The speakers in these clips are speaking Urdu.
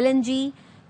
LNG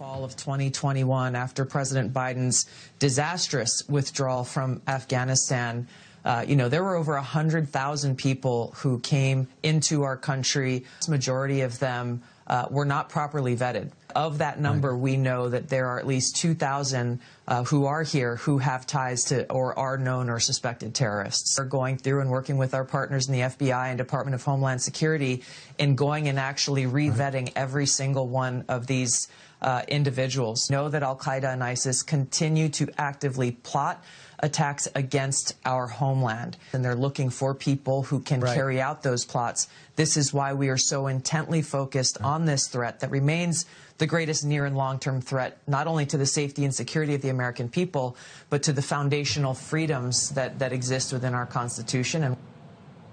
Fall of 2021, after President Biden's disastrous withdrawal from Afghanistan, there were over 100,000 people who came into our country. The majority of them were not properly vetted. Of that number, we know that there are at least 2,000 who are here who have ties to or are known or suspected terrorists. We're going through and working with our partners in the FBI and Department of Homeland Security in going and actually re-vetting every single one of these individuals. Know that Al-Qaeda and ISIS continue to actively plot attacks against our homeland, and they're looking for people who can carry out those plots. This is why we are so intently focused on this threat that remains the greatest near and long-term threat, not only to the safety and security of the American people, but to the foundational freedoms that exist within our Constitution.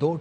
2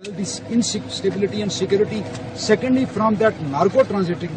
This instability and security, secondly from that narco transiting,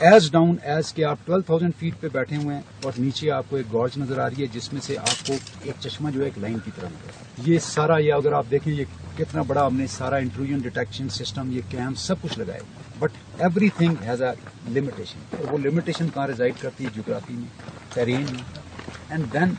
as down as کہ آپ 12,000 فیٹ پہ بیٹھے ہوئے ہیں اور نیچے آپ کو ایک گارج نظر آ رہی ہے جس میں سے آپ کو ایک چشمہ جو ہے ایک لائن کی طرح نظر آ رہا ہے. یہ سارا یہ اگر آپ دیکھیں یہ کتنا بڑا ہم نے سارا انٹروژن ڈیٹیکشن سسٹم یہ کیمپ سب کچھ لگائے, but every thing has a limitation. اور وہ لمیٹیشن کہاں ریزائڈ کرتی ہے؟ جغرافی میں, ٹیرین میں, and then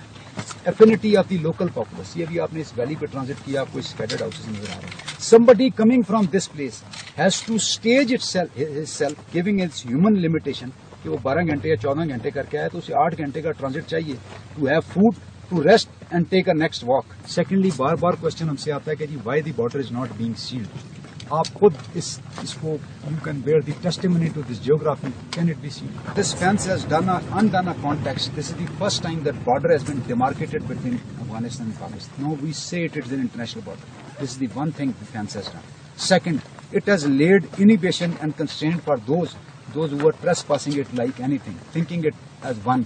affinity of the local populace. یہ بھی آپ نے اس ویلی پہ ٹرانزٹ کیا, آپ کو اس اسکیٹرڈ ہاؤسز نظر آ رہے ہیں. Somebody coming from this place has to stage itself giving its human limitation کہ وہ 12 گھنٹے یا 14 گھنٹے کر کے آئے تو اسے 8 گھنٹے کا ٹرانزٹ چاہیے to have food, to rest and take a next walk. Secondly بار بار کوشچن ہم سے آتا ہے کہ جی why the border is not being sealed. آپ خود اس کو you can bear the testimony to this geography, can it be sealed. This fence has undone a context. This is the first time that border has been demarcated between Afghanistan and Pakistan. No, we say it is an international border. This is the one thing the fence has done. Second, it has laid inhibition and constraint for those who are trespassing it like anything, thinking it as one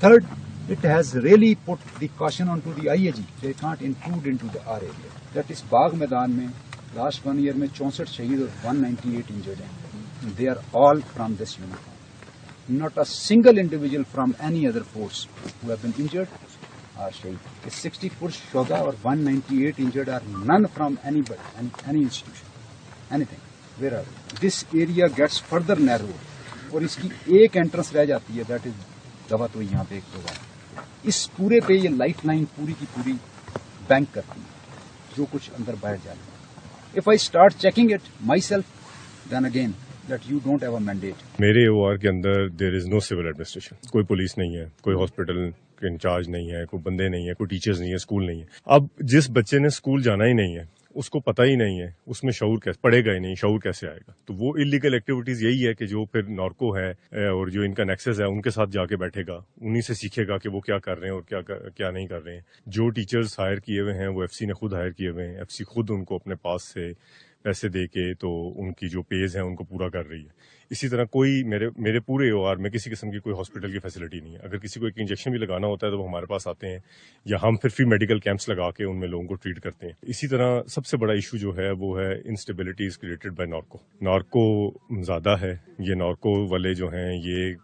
Third, it has really put the caution onto the IAG. They can't intrude into our area. That is باغ میدان میں last 1 year میں 64 شہید اور 198 injured ہیں. They are all from this uniform. Not a single individual from any other force who have been injured are shahid. 64 shoda or 198 injured are none from anybody, any institution, anything. Where are they? This area gets further narrowed. اور اس کی ایک انٹرنس رہ جاتی ہے, دیٹ از دوا تو یہاں پہ ایک تو اس پورے پہ یہ لائف لائن پوری کی پوری بینک کرتی ہے جو کچھ اندر باہر جا رہا ہے. If I start checking it myself then again that you don't have a mandate. میرے او آر کے اندر there is no civil administration. کوئی پولیس نہیں ہے, کوئی ہاسپٹل کے انچارج نہیں ہے, کوئی بندے نہیں ہے, کوئی ٹیچرز نہیں ہے, اسکول نہیں ہے. اب جس بچے نے اسکول جانا ہی نہیں ہے اس کو پتہ ہی نہیں ہے, اس میں شعور کیسے پڑے گا ہی نہیں, شعور کیسے آئے گا؟ تو وہ انلیگل ایکٹیویٹیز یہی ہے کہ جو پھر نارکو ہے اور جو ان کا نیکسس ہے ان کے ساتھ جا کے بیٹھے گا, انہی سے سیکھے گا کہ وہ کیا کر رہے ہیں اور کیا نہیں کر رہے ہیں. جو ٹیچرز ہائر کیے ہوئے ہیں وہ ایف سی نے خود ہائر کیے ہوئے ہیں, ایف سی خود ان کو اپنے پاس سے پیسے دے کے تو ان کی جو پیز ہیں ان کو پورا کر رہی ہے. اسی طرح کوئی میرے پورے او آر میں کسی قسم کی کوئی ہاسپٹل کی فیسلٹی نہیں ہے. اگر کسی کو ایک انجیکشن بھی لگانا ہوتا ہے تو وہ ہمارے پاس آتے ہیں یا ہم پھر فری میڈیکل کیمپس لگا کے ان میں لوگوں کو ٹریٹ کرتے ہیں. اسی طرح سب سے بڑا ایشو جو ہے وہ ہے instability is created by narco. Narco زیادہ ہے. یہ نارکو والے جو ہیں یہ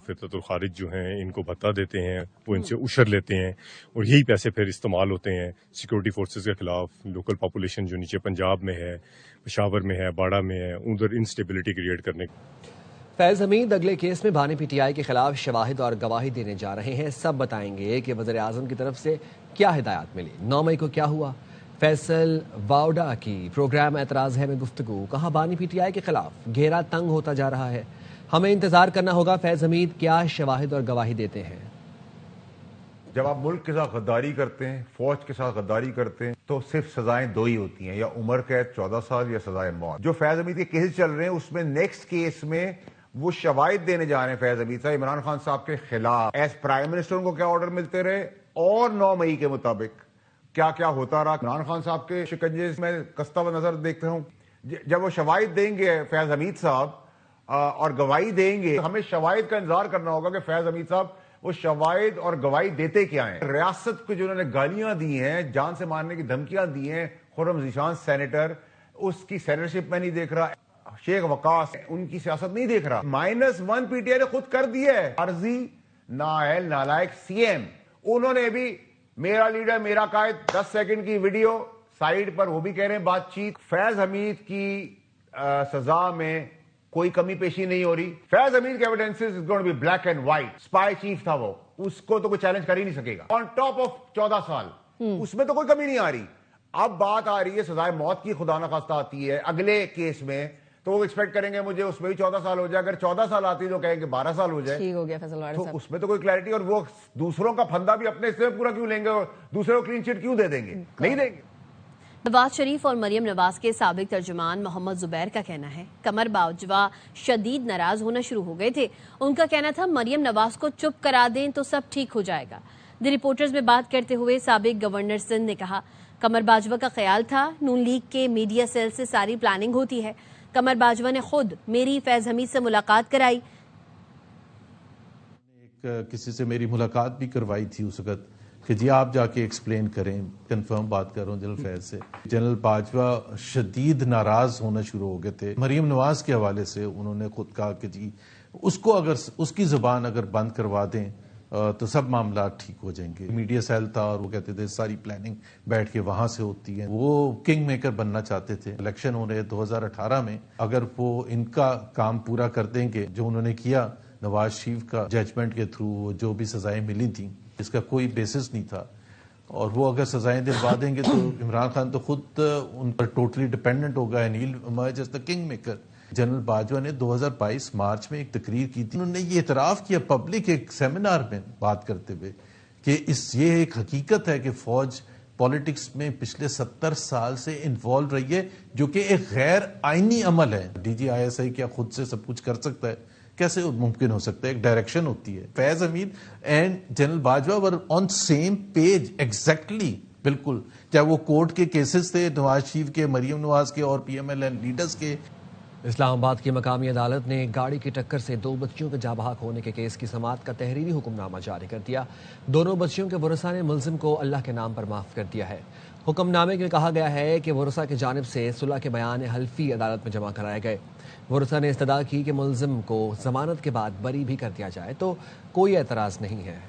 فطرت الخارج جو ہیں ان کو بھتہ دیتے ہیں, وہ ان سے اشر لیتے ہیں اور یہی پیسے پھر استعمال ہوتے ہیں سیکورٹی فورسز کے خلاف. لوکل پاپولیشن جو نیچے پنجاب میں ہے, پشاور میں ہے, باڑہ میں ہے, ادھر انسٹیبلٹی کریٹ کرنے. فیض حمید اگلے کیس میں بھانی پی ٹی آئی کے خلاف شواہد اور گواہی دینے جا رہے ہیں. سب بتائیں گے کہ وزیر اعظم کی طرف سے کیا ہدایات ملی, 9 مئی کو کیا ہوا. فیصل واؤڈا کی پروگرام اعتراض ہے میں گفتگو, کہاں بھانی پی ٹی آئی کے خلاف گھیرا تنگ ہوتا جا رہا ہے. ہمیں انتظار کرنا ہوگا فیض حمید کیا شواہد اور گواہی دیتے ہیں. جب آپ ملک کے ساتھ غداری کرتے ہیں, فوج کے ساتھ غداری کرتے ہیں تو صرف سزائیں 2 ہی ہوتی ہیں, یا عمر قید 14 سال یا سزائے موت. جو فیض حمید کے کیس چل رہے ہیں اس میں نیکسٹ کیس میں وہ شواہد دینے جا رہے ہیں فیض حمید صاحب عمران خان صاحب کے خلاف. ایز پرائم منسٹر ان کو کیا آرڈر ملتے رہے اور 9 مئی کے مطابق کیا کیا ہوتا رہا. عمران خان صاحب کے شکنجے میں کستا و نظر دیکھتا ہوں. جب وہ شواہد دیں گے فیض حمید صاحب اور گواہی دیں گے, ہمیں شواہد کا انتظار کرنا ہوگا کہ فیض حمید صاحب وہ شواہد اور گواہی دیتے کیا ہیں. ریاست کو جو انہوں نے گالیاں دی ہیں, جان سے مارنے کی دھمکیاں دی ہیں, خرم ذیشان سینیٹر, اس کی سینیٹرشپ میں نہیں دیکھ رہا. شیخ وقاص ان کی سیاست نہیں دیکھ رہا. -1 پی ٹی آئی نے خود کر دیا ہے. عرضی نااہل نالائق سی ایم, انہوں نے بھی میرا لیڈر میرا قائد 10 سیکنڈ کی ویڈیو سائیڈ پر, وہ بھی کہہ رہے ہیں بات چیت. فیض حمید کی سزا میں کوئی کمی پیشی نہیں ہو رہی. فیض حمید کے evidence is going to be black and white. Spy chief تھا وہ, اس کو تو کوئی چیلنج کر ہی نہیں سکے گا. آن ٹاپ آف 14 سال اس میں تو کوئی کمی نہیں آ رہی. اب بات آ رہی ہے سزائے موت کی, خدا نخواستہ آتی ہے اگلے کیس میں, تو وہ ایکسپیکٹ کریں گے مجھے اس میں بھی 14 سال ہو جائے. اگر 14 سال آتی تو کہیں گے 12 سال ہو جائے. ٹھیک ہو گیا فیصل واڑا تو صاحب. اس میں تو کوئی کلیئرٹی, اور وہ دوسروں کا پھندا بھی اپنے حصے میں پورا کیوں لیں گے اور دوسروں کو کلین چٹ کیوں دے دیں گے؟ نہیں دیں گے. نواز شریف اور مریم نواز کے سابق ترجمان محمد زبیر کا کہنا ہے قمر باجوہ شدید ناراض ہونا شروع ہو گئے تھے. ان کا کہنا تھا مریم نواز کو چپ کرا دیں تو سب ٹھیک ہو جائے گا. دی رپورٹرز میں بات کرتے ہوئے سابق گورنر سندھ نے کہا قمر باجوہ کا خیال تھا نون لیگ کے میڈیا سیل سے ساری پلاننگ ہوتی ہے. قمر باجوہ نے خود میری فیض حمید سے ملاقات کرائی. کسی سے میری ملاقات بھی کروائی تھی اس وقت کہ جی آپ جا کے ایکسپلین کریں. کنفرم بات کر رہا ہوں جنرل فیض سے. جنرل باجوہ شدید ناراض ہونا شروع ہو گئے تھے. مریم نواز کے حوالے سے انہوں نے خود کہا کہ جی اس کو اگر اس کی زبان اگر بند کروا دیں تو سب معاملات ٹھیک ہو جائیں گے. میڈیا سیل تھا اور وہ کہتے تھے ساری پلاننگ بیٹھ کے وہاں سے ہوتی ہے. وہ کنگ میکر بننا چاہتے تھے. الیکشن ہو رہے 2018 میں, اگر وہ ان کا کام پورا کر دیں گے جو انہوں نے کیا نواز شریف کا ججمنٹ کے تھرو, جو بھی سزائیں ملی تھیں اس کا کوئی بیسس نہیں تھا, اور وہ اگر سزائیں دلوا دیں گے تو عمران خان تو خود ان پر ٹوٹلی ڈپینڈنٹ ہوگا. نیل emerge as the king maker. General Bajwa نے 2022 مارچ میں ایک تقریر کی تھی. انہوں نے یہ اعتراف کیا پبلک ایک سیمینار میں بات کرتے ہوئے کہ یہ ایک حقیقت ہے کہ فوج پالیٹکس میں پچھلے 70 سال سے انوالو رہی ہے, جو کہ ایک غیر آئینی عمل ہے. D G I S I کیا خود سے سب کچھ کر سکتا ہے؟ کیسے ممکن ہو سکتا ہے؟ ایک ڈائریکشن ہوتی ہے. Faiz Hamid and general Bajwa were on same page exactly, بالکل, چاہے وہ کورٹ کے کیسز تھے نواز شریف کے, مریم نواز کے اور P M L N leaders کے. اسلام آباد کی مقامی عدالت نے گاڑی کی ٹکر سے 2 بچیوں کے جاں بحق ہونے کے کیس کی سماعت کا تحریری حکم نامہ جاری کر دیا. دونوں بچیوں کے ورثاء نے ملزم کو اللہ کے نام پر معاف کر دیا ہے. حکم نامے میں کہا گیا ہے کہ ورثاء کی جانب سے صلح کے بیان حلفی عدالت میں جمع کرائے گئے. ورثاء نے استدعا کی کہ ملزم کو ضمانت کے بعد بری بھی کر دیا جائے تو کوئی اعتراض نہیں ہے.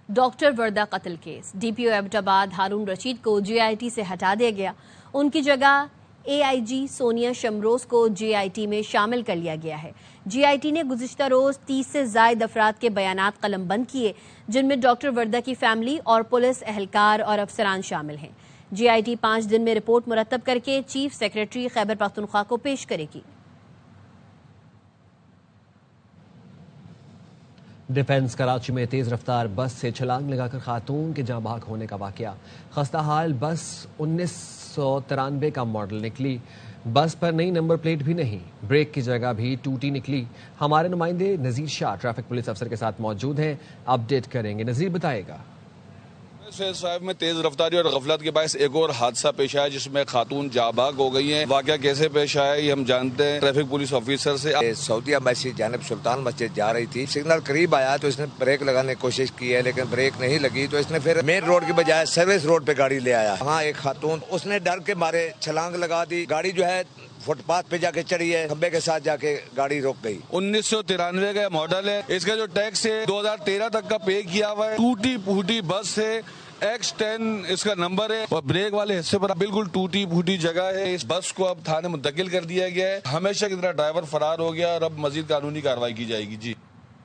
ڈاکٹر وردہ قتل کیس. ڈی پی او ایبٹ آباد ہارون رشید کو جے آئی ٹی سے ہٹا دیا گیا. ان کی جگہ اے آئی جی سونیا شمروز کو جے آئی ٹی میں شامل کر لیا گیا ہے. جے آئی ٹی نے گزشتہ روز 30 سے زائد افراد کے بیانات قلم بند کیے, جن میں ڈاکٹر وردہ کی فیملی اور پولیس اہلکار اور افسران شامل ہیں. جے آئی ٹی 5 دن میں رپورٹ مرتب کر کے چیف سیکریٹری خیبر پختونخوا کو پیش کرے گی. ڈیفنس کراچی میں تیز رفتار بس سے چھلانگ لگا کر خاتون کے جاں بحق ہونے کا واقعہ. خستہ حال بس 1993 کا ماڈل نکلی. بس پر نئی نمبر پلیٹ بھی نہیں, بریک کی جگہ بھی ٹوٹی نکلی. ہمارے نمائندے نذیر شاہ ٹریفک پولیس افسر کے ساتھ موجود ہیں, اپڈیٹ کریں گے. نذیر بتائے گا. صاحب میں تیز رفتاری اور غفلت کے باعث ایک اور حادثہ پیش آیا جس میں خاتون جاں بحق ہو گئی ہیں. واقعہ کیسے پیش آیا یہ ہم جانتے ہیں ٹریفک پولیس آفیسر سے. سعودیہ مسجد جانب سلطان مسجد جا رہی تھی, سگنل قریب آیا تو اس نے بریک لگانے کی کوشش کی ہے لیکن بریک نہیں لگی, تو اس نے پھر مین روڈ کی بجائے سروس روڈ پہ گاڑی لے آیا. وہاں ایک خاتون اس نے ڈر کے مارے چھلانگ لگا دی. گاڑی جو ہے فٹ پاتھ پہ جا کے چڑھی ہے, کھمبے کے ساتھ جا کے گاڑی رک گئی. 1993 کا ماڈل ہے. اس کا جو ٹیکس ہے 2013 تک کا پے کیا ہوا ہے. ٹوٹی پھوٹی بس ہے, X10 اس کا نمبر ہے اور بریک والے حصے پر بالکل ٹوٹی پھوٹی جگہ ہے. اس بس کو اب تھانے منتقل کر دیا گیا ہے. ہمیشہ کی طرح ڈرائیور فرار ہو گیا اور اب مزید قانونی کارروائی کی جائے گی. جی